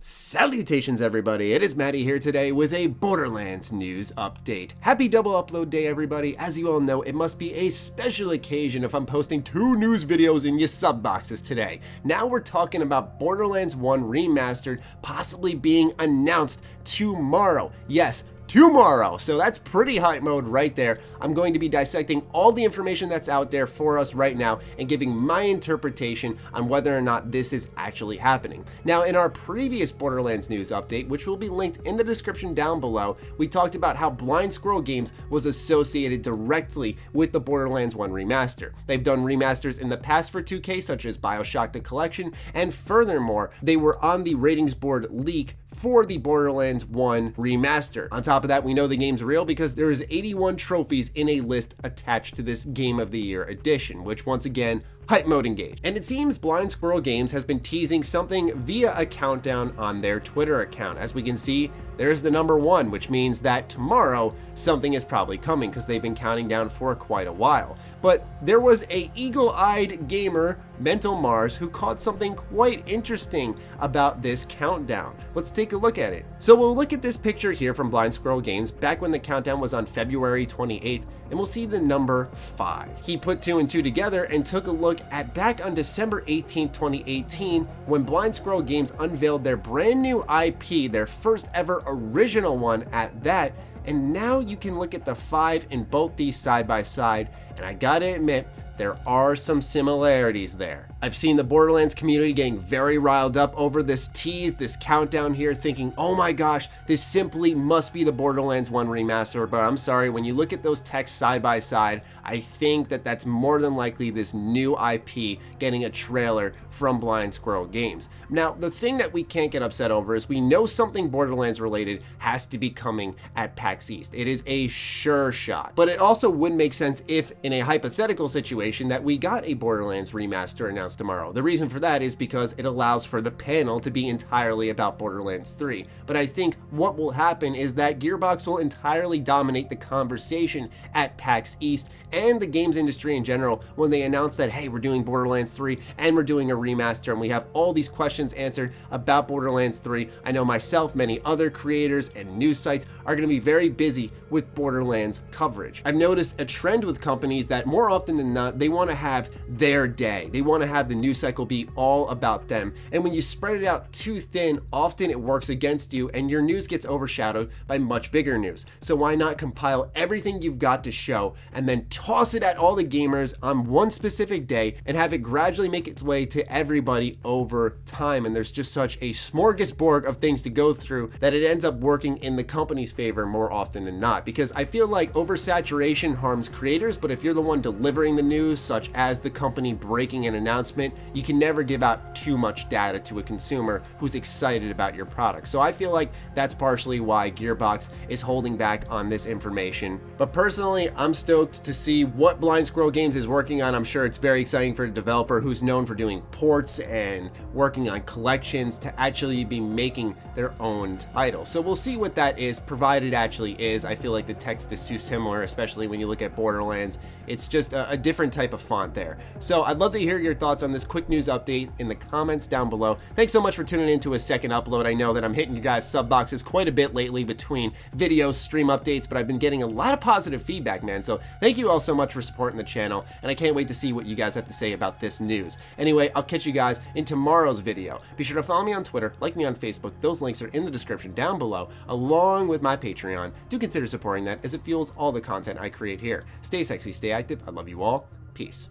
Salutations everybody, it is Matty here today with a Borderlands news update. Happy double upload day everybody. As you all know, it must be a special occasion if I'm posting 2 news videos in your sub boxes today. Now we're talking about Borderlands 1 Remastered possibly being announced tomorrow. Yes, tomorrow. So that's pretty hype mode right there. I'm going to be dissecting all the information that's out there for us right now and giving my interpretation on whether or not this is actually happening. Now, in our previous Borderlands news update, which will be linked in the description down below, we talked about how Blind Squirrel Games was associated directly with the Borderlands 1 remaster. They've done remasters in the past for 2K, such as BioShock the Collection, and furthermore, they were on the ratings board leak for the Borderlands 1 remaster. On top of that, we know the game's real because there is 81 trophies in a list attached to this Game of the Year edition, which once again, hype mode engaged. And it seems Blind Squirrel Games has been teasing something via a countdown on their Twitter account. As we can see, there's the number 1, which means that tomorrow something is probably coming because they've been counting down for quite a while. But there was a eagle-eyed gamer, Mental Mars, who caught something quite interesting about this countdown. Let's take a look at it. So we'll look at this picture here from Blind Squirrel Games back when the countdown was on February 28th, and we'll see the number 5. He put 2 and 2 together and took a look at back on December 18th, 2018, when Blind Squirrel Games unveiled their brand new IP, their first ever original one at that. And now you can look at the 5 in both these side by side, and I gotta admit, there are some similarities there. I've seen the Borderlands community getting very riled up over this tease, this countdown here, thinking, oh my gosh, this simply must be the Borderlands 1 remaster, but I'm sorry, when you look at those texts side by side, I think that that's more than likely this new IP getting a trailer from Blind Squirrel Games. Now, the thing that we can't get upset over is we know something Borderlands related has to be coming at PAX East. It is a sure shot, but it also would make sense if, in a hypothetical situation, that we got a Borderlands remaster announced tomorrow. The reason for that is because it allows for the panel to be entirely about Borderlands 3. But I think what will happen is that Gearbox will entirely dominate the conversation at PAX East and the games industry in general when they announce that, hey, we're doing Borderlands 3 and we're doing a remaster and we have all these questions answered about Borderlands 3. I know myself, many other creators and news sites are going to be very busy with Borderlands coverage. I've noticed a trend with companies that more often than not, they want to have their day. They want to have the news cycle be all about them. And when you spread it out too thin, often it works against you and your news gets overshadowed by much bigger news. So why not compile everything you've got to show and then toss it at all the gamers on one specific day and have it gradually make its way to everybody over time. And there's just such a smorgasbord of things to go through that it ends up working in the company's favor more often than not. Because I feel like oversaturation harms creators, but if you're the one delivering the news, such as the company breaking an announcement, you can never give out too much data to a consumer who's excited about your product. So I feel like that's partially why Gearbox is holding back on this information. But personally, I'm stoked to see what Blind Squirrel Games is working on. I'm sure it's very exciting for a developer who's known for doing ports and working on collections to actually be making their own title. So we'll see what that is, provided it actually is. I feel like the text is too similar, especially when you look at Borderlands. It's just a different type of font there. So I'd love to hear your thoughts on this quick news update in the comments down below. Thanks so much for tuning in to a second upload. I know that I'm hitting you guys sub boxes quite a bit lately between videos, stream updates, but I've been getting a lot of positive feedback, man. So thank you all so much for supporting the channel, and I can't wait to see what you guys have to say about this news. Anyway, I'll catch you guys in tomorrow's video. Be sure to follow me on Twitter, like me on Facebook. Those links are in the description down below, along with my Patreon. Do consider supporting that as it fuels all the content I create here. Stay sexy, stay active. I love you all. Peace.